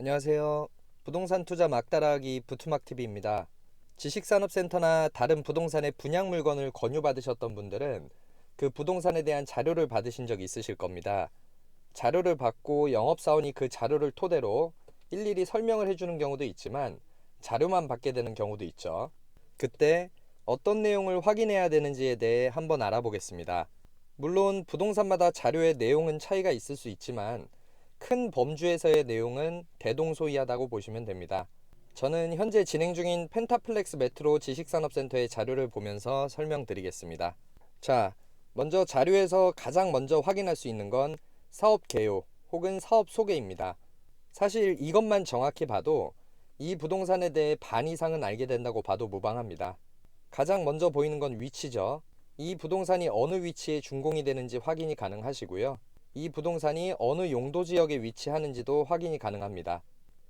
안녕하세요. 부동산 투자 막다라기 부투막TV입니다. 지식산업센터나 다른 부동산의 분양 물건을 권유받으셨던 분들은 그 부동산에 대한 자료를 받으신 적이 있으실 겁니다. 자료를 받고 영업사원이 그 자료를 토대로 일일이 설명을 해주는 경우도 있지만 자료만 받게 되는 경우도 있죠. 그때 어떤 내용을 확인해야 되는지에 대해 한번 알아보겠습니다. 물론 부동산마다 자료의 내용은 차이가 있을 수 있지만 큰 범주에서의 내용은 대동소이하다고 보시면 됩니다. 저는 현재 진행 중인 펜타플렉스 메트로 지식산업센터의 자료를 보면서 설명드리겠습니다. 자, 먼저 자료에서 가장 먼저 확인할 수 있는 건 사업 개요 혹은 사업 소개입니다. 사실 이것만 정확히 봐도 이 부동산에 대해 반 이상은 알게 된다고 봐도 무방합니다. 가장 먼저 보이는 건 위치죠. 이 부동산이 어느 위치에 준공이 되는지 확인이 가능하시고요. 이 부동산이 어느 용도 지역에 위치하는지도 확인이 가능합니다.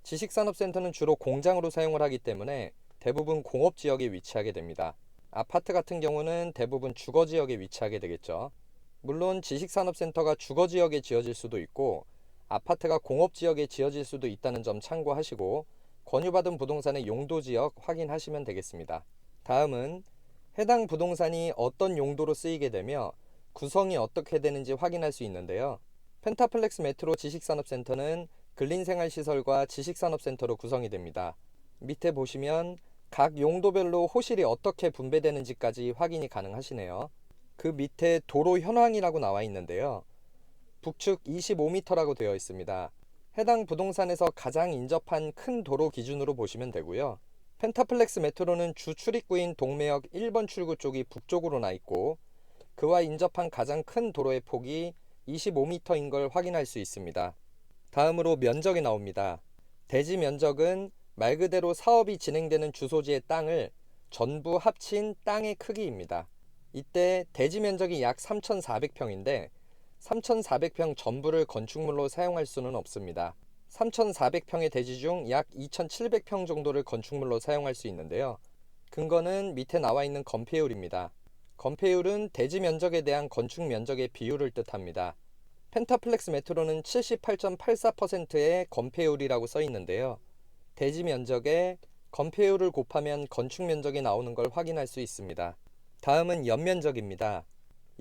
지식산업센터는 주로 공장으로 사용을 하기 때문에 대부분 공업지역에 위치하게 됩니다. 아파트 같은 경우는 대부분 주거지역에 위치하게 되겠죠. 물론 지식산업센터가 주거지역에 지어질 수도 있고 아파트가 공업지역에 지어질 수도 있다는 점 참고하시고 권유받은 부동산의 용도지역 확인하시면 되겠습니다. 다음은 해당 부동산이 어떤 용도로 쓰이게 되며 구성이 어떻게 되는지 확인할 수 있는데요. 펜타플렉스 메트로 지식산업센터는 근린생활시설과 지식산업센터로 구성이 됩니다. 밑에 보시면 각 용도별로 호실이 어떻게 분배되는지까지 확인이 가능하시네요. 그 밑에 도로 현황이라고 나와 있는데요. 북측 25m라고 되어 있습니다. 해당 부동산에서 가장 인접한 큰 도로 기준으로 보시면 되고요. 펜타플렉스 메트로는 주 출입구인 동매역 1번 출구 쪽이 북쪽으로 나 있고 그와 인접한 가장 큰 도로의 폭이 25m인 걸 확인할 수 있습니다. 다음으로 면적이 나옵니다. 대지 면적은 말 그대로 사업이 진행되는 주소지의 땅을 전부 합친 땅의 크기입니다. 이때 대지 면적이 약 3,400평인데 3,400평 전부를 건축물로 사용할 수는 없습니다. 3,400평의 대지 중 약 2,700평 정도를 건축물로 사용할 수 있는데요. 근거는 밑에 나와 있는 건폐율입니다. 건폐율은 대지 면적에 대한 건축 면적의 비율을 뜻합니다. 펜타플렉스 메트로는 78.84%의 건폐율이라고 써 있는데요. 대지 면적에 건폐율을 곱하면 건축 면적이 나오는 걸 확인할 수 있습니다. 다음은 연면적입니다.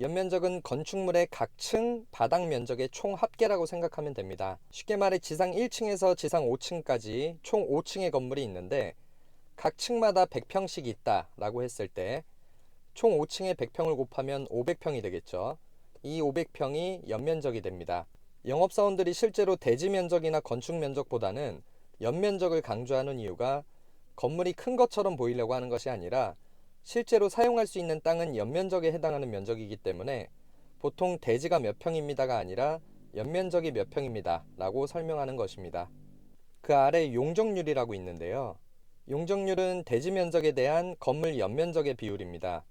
연면적은 건축물의 각 층 바닥 면적의 총 합계라고 생각하면 됩니다. 쉽게 말해 지상 1층에서 지상 5층까지 총 5층의 건물이 있는데 각 층마다 100평씩 있다라고 했을 때 총 5층에 100평을 곱하면 500평이 되겠죠. 이 500평이 연면적이 됩니다. 영업사원들이 실제로 대지 면적이나 건축 면적보다는 연면적을 강조하는 이유가 건물이 큰 것처럼 보이려고 하는 것이 아니라 실제로 사용할 수 있는 땅은 연면적에 해당하는 면적이기 때문에 보통 대지가 몇 평입니다가 아니라 연면적이 몇 평입니다 라고 설명하는 것입니다. 그 아래 용적률이라고 있는데요. 용적률은 대지 면적에 대한 건물 연면적의 비율입니다.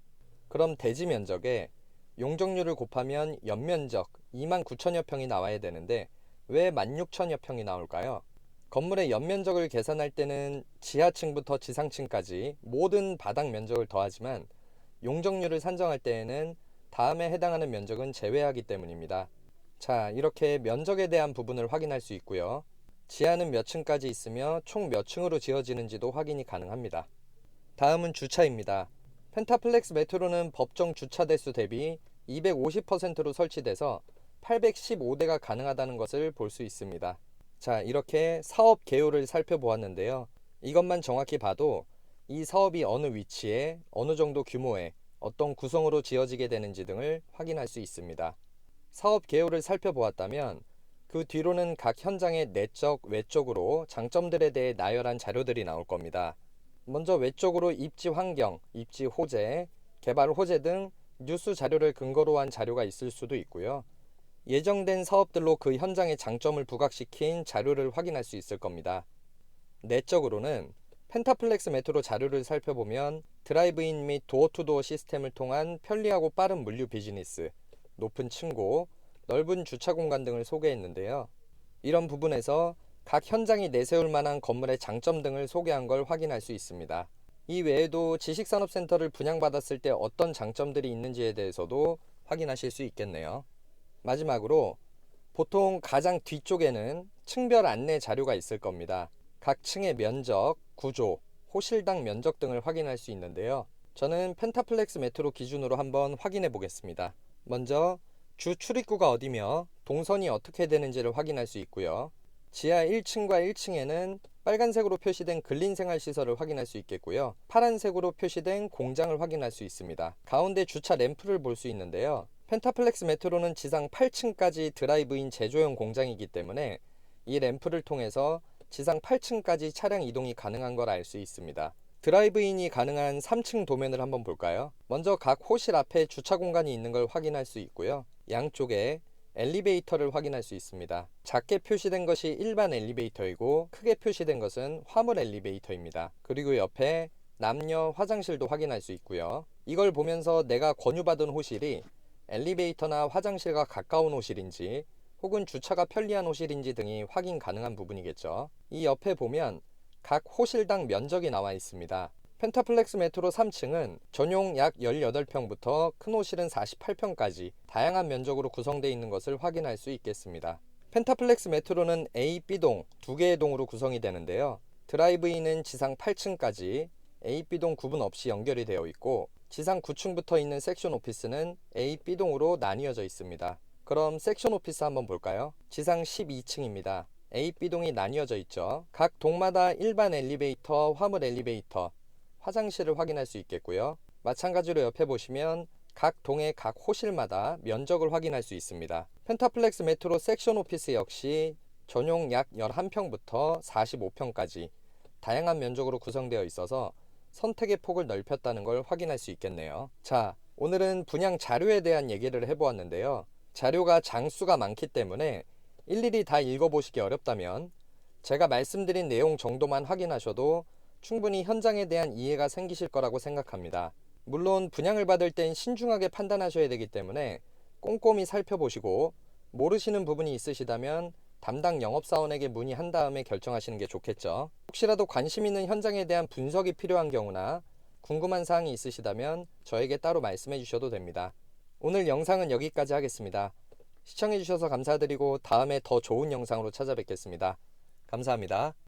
그럼 대지 면적에 용적률을 곱하면 연면적 29,000여 평이 나와야 되는데 왜 16,000여 평이 나올까요? 건물의 연면적을 계산할 때는 지하층부터 지상층까지 모든 바닥 면적을 더하지만 용적률을 산정할 때에는 다음에 해당하는 면적은 제외하기 때문입니다. 자, 이렇게 면적에 대한 부분을 확인할 수 있고요. 지하는 몇 층까지 있으며 총 몇 층으로 지어지는지도 확인이 가능합니다. 다음은 주차입니다. 펜타플렉스 메트로는 법정 주차 대수 대비 250%로 설치돼서 815대가 가능하다는 것을 볼 수 있습니다. 자, 이렇게 사업 개요를 살펴보았는데요. 이것만 정확히 봐도 이 사업이 어느 위치에, 어느 정도 규모의, 어떤 구성으로 지어지게 되는지 등을 확인할 수 있습니다. 사업 개요를 살펴보았다면 그 뒤로는 각 현장의 내적, 외적으로 장점들에 대해 나열한 자료들이 나올 겁니다. 먼저 외적으로 입지 환경, 입지 호재, 개발 호재 등 뉴스 자료를 근거로 한 자료가 있을 수도 있고요. 예정된 사업들로 그 현장의 장점을 부각시킨 자료를 확인할 수 있을 겁니다. 내적으로는 펜타플렉스 메트로 자료를 살펴보면 드라이브인 및 도어투도어 시스템을 통한 편리하고 빠른 물류 비즈니스, 높은 층고, 넓은 주차 공간 등을 소개했는데요. 이런 부분에서 각 현장이 내세울 만한 건물의 장점 등을 소개한 걸 확인할 수 있습니다. 이 외에도 지식산업센터를 분양받았을 때 어떤 장점들이 있는지에 대해서도 확인하실 수 있겠네요. 마지막으로 보통 가장 뒤쪽에는 층별 안내 자료가 있을 겁니다. 각 층의 면적, 구조, 호실당 면적 등을 확인할 수 있는데요. 저는 펜타플렉스 메트로 기준으로 한번 확인해 보겠습니다. 먼저 주 출입구가 어디며 동선이 어떻게 되는지를 확인할 수 있고요. 지하 1층과 1층에는 빨간색으로 표시된 근린생활시설을 확인할 수 있겠고요. 파란색으로 표시된 공장을 확인할 수 있습니다. 가운데 주차 램프를 볼 수 있는데요. 펜타플렉스 메트로는 지상 8층까지 드라이브인 제조용 공장이기 때문에 이 램프를 통해서 지상 8층까지 차량 이동이 가능한 걸 알 수 있습니다. 드라이브인이 가능한 3층 도면을 한번 볼까요? 먼저 각 호실 앞에 주차 공간이 있는 걸 확인할 수 있고요. 양쪽에 엘리베이터를 확인할 수 있습니다. 작게 표시된 것이 일반 엘리베이터이고 크게 표시된 것은 화물 엘리베이터입니다. 그리고 옆에 남녀 화장실도 확인할 수 있고요. 이걸 보면서 내가 권유받은 호실이 엘리베이터나 화장실과 가까운 호실인지 혹은 주차가 편리한 호실인지 등이 확인 가능한 부분이겠죠. 이 옆에 보면 각 호실당 면적이 나와 있습니다. 펜타플렉스 메트로 3층은 전용 약 18평부터 큰 호실은 48평까지 다양한 면적으로 구성되어 있는 것을 확인할 수 있겠습니다. 펜타플렉스 메트로는 A, B동 두 개의 동으로 구성이 되는데요. 드라이브인은 지상 8층까지 A, B동 구분 없이 연결이 되어 있고 지상 9층부터 있는 섹션 오피스는 A, B동으로 나뉘어져 있습니다. 그럼 섹션 오피스 한번 볼까요? 지상 12층입니다. A, B동이 나뉘어져 있죠. 각 동마다 일반 엘리베이터, 화물 엘리베이터, 화장실을 확인할 수 있겠고요. 마찬가지로 옆에 보시면 각 동의 각 호실마다 면적을 확인할 수 있습니다. 펜타플렉스 메트로 섹션 오피스 역시 전용 약 11평부터 45평까지 다양한 면적으로 구성되어 있어서 선택의 폭을 넓혔다는 걸 확인할 수 있겠네요. 자, 오늘은 분양 자료에 대한 얘기를 해보았는데요. 자료가 장수가 많기 때문에 일일이 다 읽어보시기 어렵다면 제가 말씀드린 내용 정도만 확인하셔도 충분히 현장에 대한 이해가 생기실 거라고 생각합니다. 물론 분양을 받을 땐 신중하게 판단하셔야 되기 때문에 꼼꼼히 살펴보시고 모르시는 부분이 있으시다면 담당 영업사원에게 문의한 다음에 결정하시는 게 좋겠죠. 혹시라도 관심 있는 현장에 대한 분석이 필요한 경우나 궁금한 사항이 있으시다면 저에게 따로 말씀해 주셔도 됩니다. 오늘 영상은 여기까지 하겠습니다. 시청해 주셔서 감사드리고 다음에 더 좋은 영상으로 찾아뵙겠습니다. 감사합니다.